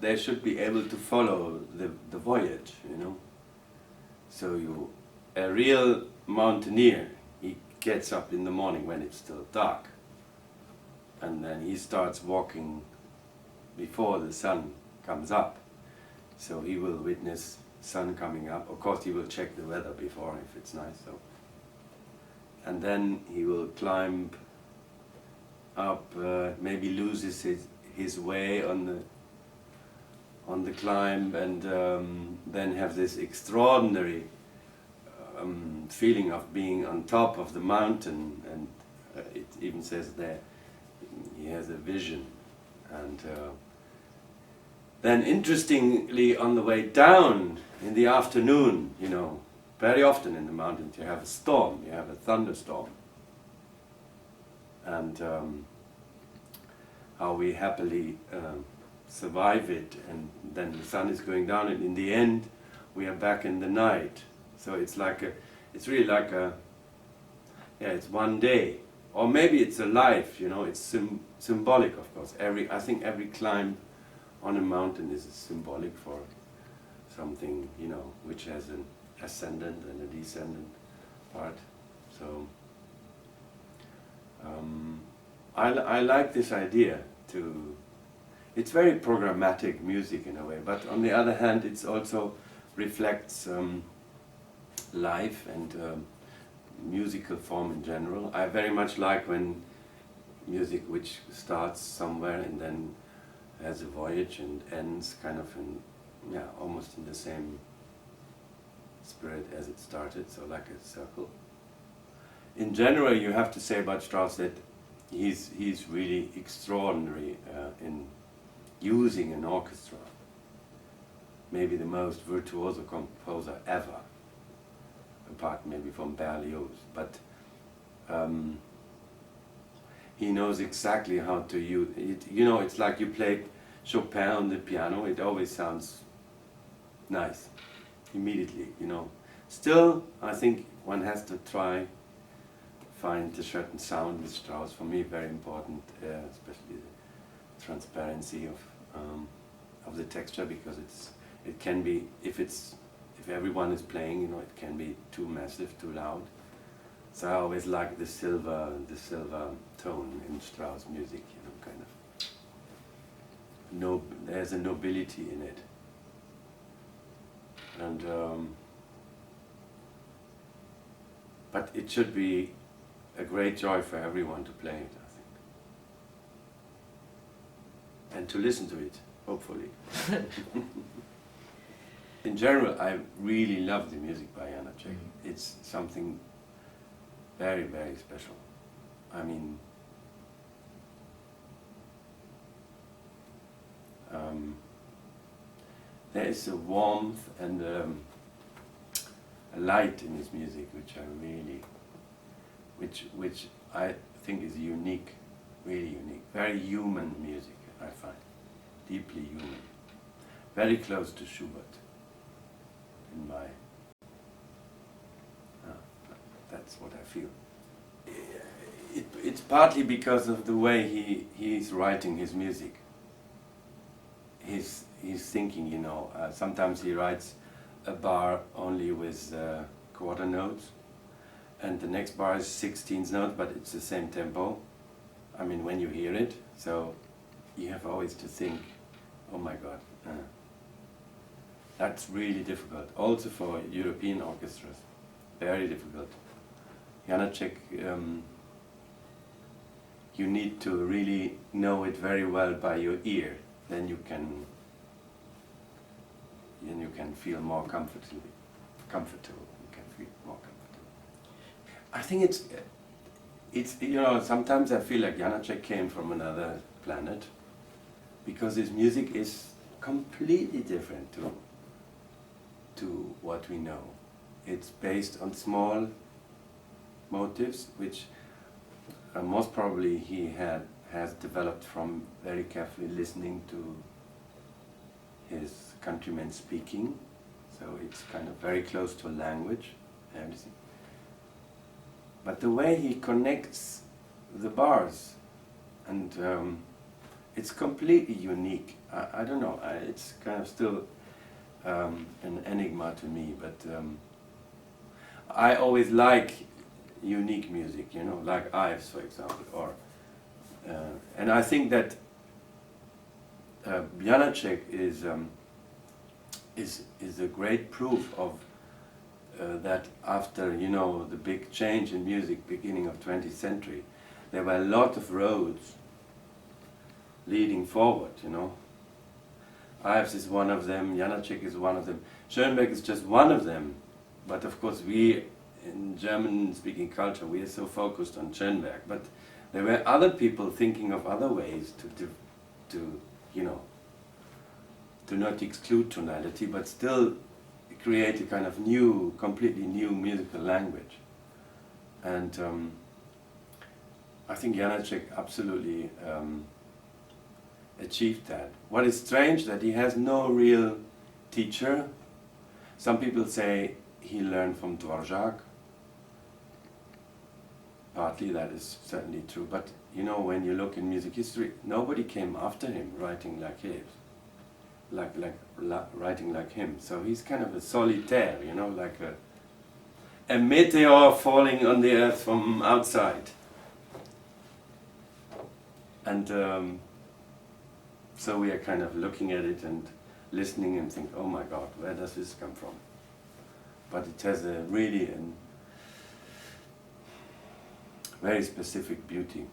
they should be able to follow the voyage, you know. So a real mountaineer, he gets up in the morning when it's still dark, and then he starts walking before the sun comes up. So he will witness sun coming up. Of course, he will check the weather before if it's nice. So, and then he will climb up, maybe loses his way on the climb, and then have this extraordinary feeling of being on top of the mountain. And it even says there he has a vision. And then interestingly, on the way down in the afternoon, you know, very often in the mountains you have a storm, you have a thunderstorm. And how we happily survive it, and then the sun is going down, and in the end we are back in the night. So it's really like a, it's one day, or maybe it's a life, you know. It's symbolic, of course. I think every climb on a mountain is symbolic for something, you know, which has an ascendant and a descendant part. So I like this idea to. It's very programmatic music in a way, but on the other hand, it also reflects life and musical form in general. I very much like when music which starts somewhere and then has a voyage and ends kind of almost in the same spirit as it started, so like a circle. In general, you have to say about Strauss that he's really extraordinary in using an orchestra. Maybe the most virtuoso composer ever, apart maybe from Berlioz. But he knows exactly how to use it. You know, it's like you played Chopin on the piano. It always sounds nice immediately, you know. Still, I think one has to try find a certain sound with Strauss. For me, very important, especially the transparency of the texture, because it can be, if everyone is playing, you know, it can be too massive, too loud. So I always like the silver tone in Strauss music, you know, kind of. There's a nobility in it, and but it should be a great joy for everyone to play it, I think, and to listen to it, hopefully. In general, I really love the music by Yanáš Čech. It's something very, very special. I mean, there is a warmth and a light in his music which I really, which I think is unique, really unique. Very human music, I find, deeply human, very close to Schubert. In my, that's what I feel. It's partly because of the way he's writing his music. He's thinking, you know. Sometimes he writes a bar only with quarter notes, and the next bar is 16th note, but it's the same tempo. I mean, when you hear it, so you have always to think, oh my God. That's really difficult, also for European orchestras, very difficult. Yanáš Čech, you need to really know it very well by your ear, then you can feel more comfortable. You can feel more comfortable. I think it's you know, sometimes I feel like Yanáš Čech came from another planet, because his music is completely different to what we know. It's based on small motives, which most probably he has developed from very carefully listening to his countrymen speaking. So it's kind of very close to a language, everything. But the way he connects the bars and it's completely unique. I don't know, it's kind of still an enigma to me, but I always like unique music, you know, like Ives, for example, or and I think that Janáček is a great proof of that after, you know, the big change in music beginning of 20th century, there were a lot of roads leading forward, you know. Ives is one of them, Janáček is one of them, Schoenberg is just one of them, but of course we, in German-speaking culture, we are so focused on Schoenberg, but there were other people thinking of other ways to you know, to not exclude tonality, but still create a kind of new, completely new musical language. And I think Janáček absolutely achieved that. What is strange that he has no real teacher. Some people say he learned from Dvorak. Partly that is certainly true, but you know, when you look in music history, nobody came after him writing like him. Writing like him. So he's kind of a solitaire, you know, like a meteor falling on the earth from outside. And so we are kind of looking at it and listening and think, oh my God, where does this come from? But it has a really very specific beauty.